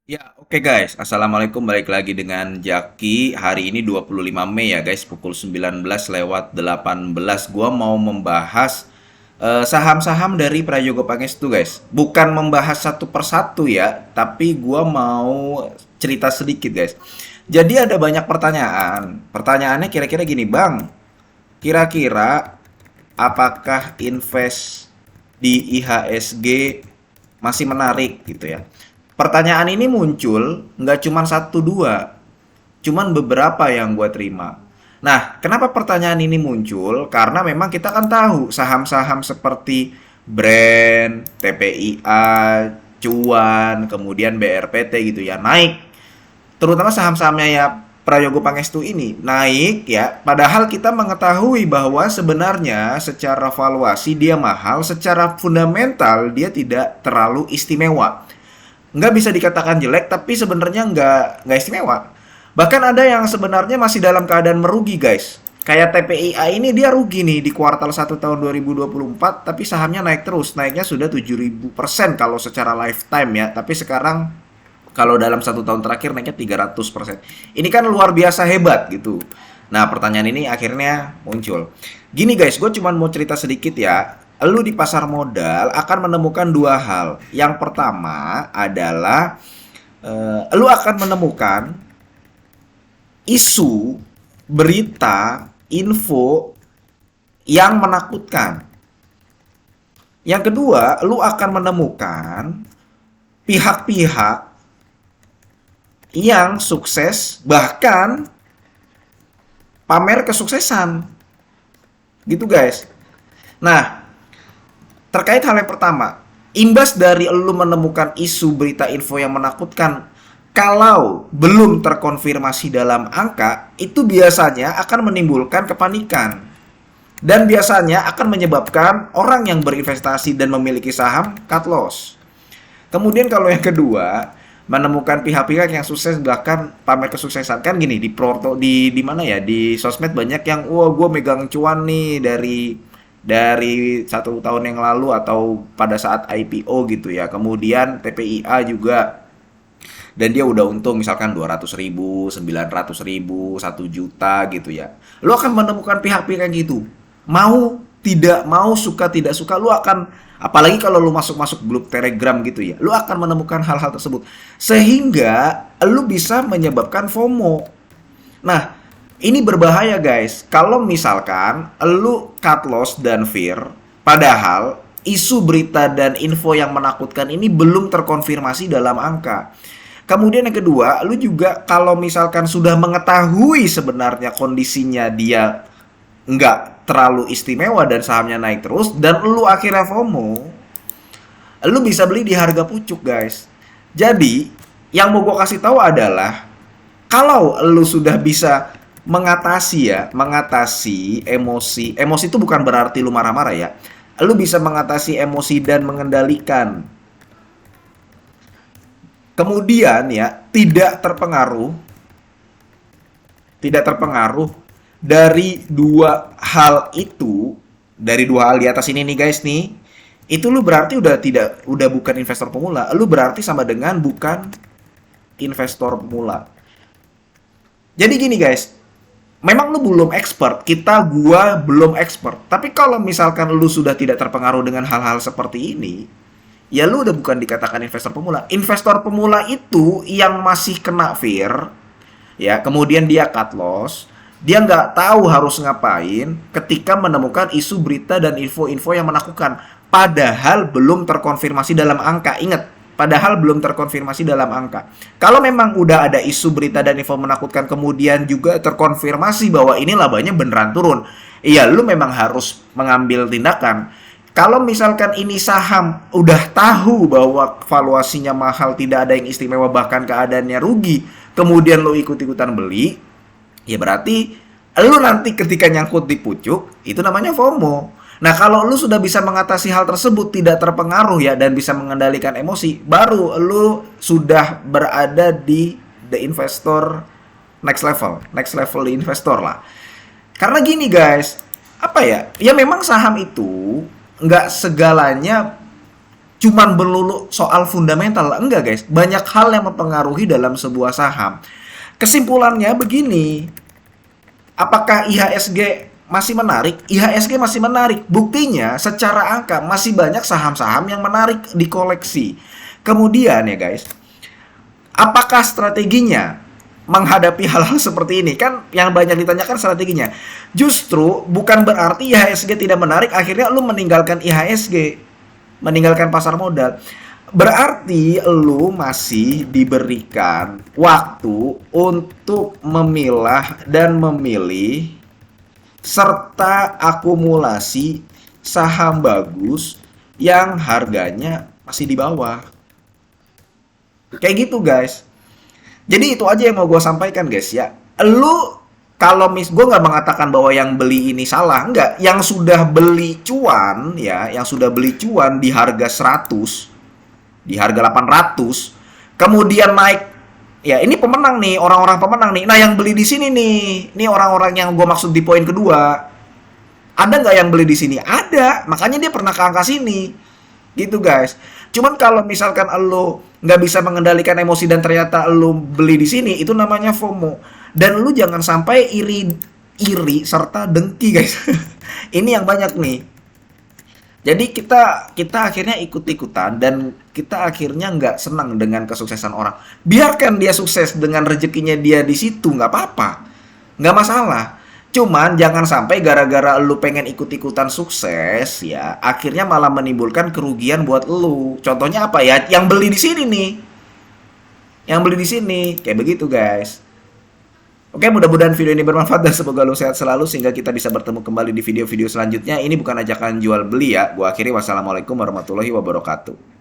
Ya, oke guys. Assalamualaikum, balik lagi dengan Jaki. Hari ini 25 Mei ya guys, pukul 19 lewat 18. Gua mau membahas saham-saham dari Prajogo Pangestu guys. Bukan membahas satu persatu ya, tapi gua mau cerita sedikit guys. Jadi ada banyak pertanyaan. Pertanyaannya kira-kira gini, Bang. Kira-kira apakah invest di IHSG masih menarik gitu ya? Pertanyaan ini muncul nggak cuma satu dua, cuman beberapa yang gue terima. Nah, kenapa pertanyaan ini muncul? Karena memang kita kan tahu saham-saham seperti Brand, TPIA, Cuan, kemudian BRPT gitu ya naik. Terutama saham-sahamnya ya Prayogo Pangestu ini naik ya. Padahal kita mengetahui bahwa sebenarnya secara valuasi dia mahal, secara fundamental dia tidak terlalu istimewa. Nggak bisa dikatakan jelek, tapi sebenarnya nggak istimewa. Bahkan ada yang sebenarnya masih dalam keadaan merugi, guys. Kayak TPIA ini dia rugi nih di kuartal 1 tahun 2024, tapi sahamnya naik terus. Naiknya sudah 7.000% kalau secara lifetime ya. Tapi sekarang kalau dalam 1 tahun terakhir naiknya 300%. Ini kan luar biasa hebat gitu. Nah, pertanyaan ini akhirnya muncul. Gini guys, gue cuma mau cerita sedikit ya. Lu di pasar modal akan menemukan dua hal. Yang pertama adalah lu akan menemukan isu, berita, info yang menakutkan. Yang kedua, lu akan menemukan pihak-pihak yang sukses bahkan pamer kesuksesan. Gitu guys. Nah, terkait hal yang pertama, imbas dari lu menemukan isu berita info yang menakutkan, kalau belum terkonfirmasi dalam angka, itu biasanya akan menimbulkan kepanikan. Dan biasanya akan menyebabkan orang yang berinvestasi dan memiliki saham cut loss. Kemudian kalau yang kedua, menemukan pihak-pihak yang sukses bahkan pamer kesuksesan kan gini di mana ya di sosmed banyak yang wah gue megang cuan nih dari 1 tahun yang lalu atau pada saat IPO gitu ya. Kemudian TPIA juga dan dia udah untung misalkan 200.000, 900.000, 1 juta gitu ya. Lu akan menemukan pihak-pihak yang gitu. Mau tidak mau, suka tidak suka, lu akan, apalagi kalau lu masuk-masuk grup Telegram gitu ya, lu akan menemukan hal-hal tersebut. Sehingga lu bisa menyebabkan FOMO. Nah, ini berbahaya guys. Kalau misalkan lu cut loss dan fear, padahal isu berita dan info yang menakutkan ini belum terkonfirmasi dalam angka. Kemudian yang kedua, lu juga kalau misalkan sudah mengetahui sebenarnya kondisinya dia nggak terlalu istimewa dan sahamnya naik terus, dan lu akhirnya FOMO, lu bisa beli di harga pucuk guys. Jadi, yang mau gue kasih tahu adalah kalau lu sudah bisa mengatasi emosi. Emosi itu bukan berarti lu marah-marah ya. Lu bisa mengatasi emosi dan mengendalikan. Kemudian ya, tidak terpengaruh dari dua hal itu, dari dua hal di atas ini nih guys nih. Itu lu berarti udah bukan investor pemula. Lu berarti sama dengan bukan investor pemula. Jadi gini guys, memang lu belum expert, gua belum expert. Tapi kalau misalkan lu sudah tidak terpengaruh dengan hal-hal seperti ini, ya lu udah bukan dikatakan investor pemula. Investor pemula itu yang masih kena fear, ya, kemudian dia cut loss, dia nggak tahu harus ngapain ketika menemukan isu berita dan info-info yang menakutkan. Padahal belum terkonfirmasi dalam angka. Ingat, padahal belum terkonfirmasi dalam angka. Kalau memang udah ada isu berita dan info menakutkan kemudian juga terkonfirmasi bahwa ini labanya beneran turun, iya lu memang harus mengambil tindakan. Kalau misalkan ini saham udah tahu bahwa valuasinya mahal, tidak ada yang istimewa, bahkan keadaannya rugi, kemudian lo ikut-ikutan beli, ya berarti lu nanti ketika nyangkut di pucuk, itu namanya FOMO. Nah, kalau lu sudah bisa mengatasi hal tersebut, tidak terpengaruh ya, dan bisa mengendalikan emosi, baru lu sudah berada di the investor next level di investor lah. Karena gini guys, apa ya? Ya memang saham itu nggak segalanya cuman melulu soal fundamental. Enggak guys, banyak hal yang mempengaruhi dalam sebuah saham. Kesimpulannya begini, apakah IHSG masih menarik? IHSG masih menarik. Buktinya secara angka masih banyak saham-saham yang menarik dikoleksi. Kemudian ya guys, apakah strateginya menghadapi hal-hal seperti ini? Kan yang banyak ditanyakan strateginya. Justru bukan berarti IHSG tidak menarik akhirnya lu meninggalkan IHSG, meninggalkan pasar modal. Berarti lu masih diberikan waktu untuk memilah dan memilih serta akumulasi saham bagus yang harganya masih di bawah. Kayak gitu guys. Jadi itu aja yang mau gue sampaikan guys ya. Lu kalau gue nggak mengatakan bahwa yang beli ini salah, enggak. Yang sudah beli cuan ya, yang sudah beli cuan di harga 100, di harga 800, kemudian naik. Ya ini pemenang nih, orang-orang pemenang nih. Nah yang beli di sini nih, ini orang-orang yang gue maksud di poin kedua. Ada nggak yang beli di sini? Ada, makanya dia pernah ke angka sini. Gitu guys. Cuman kalau misalkan lo nggak bisa mengendalikan emosi dan ternyata lo beli di sini, itu namanya FOMO. Dan lo jangan sampai iri serta dengki guys. Ini yang banyak nih. Jadi kita akhirnya ikut-ikutan dan kita akhirnya nggak senang dengan kesuksesan orang. Biarkan dia sukses dengan rezekinya dia di situ, nggak apa-apa, nggak masalah. Cuman jangan sampai gara-gara lu pengen ikut-ikutan sukses ya, akhirnya malah menimbulkan kerugian buat lu. Contohnya apa ya? Yang beli di sini nih, yang beli di sini, kayak begitu guys. Oke, mudah-mudahan video ini bermanfaat dan semoga lo sehat selalu sehingga kita bisa bertemu kembali di video-video selanjutnya. Ini bukan ajakan jual beli ya. Gua akhiri, wassalamualaikum warahmatullahi wabarakatuh.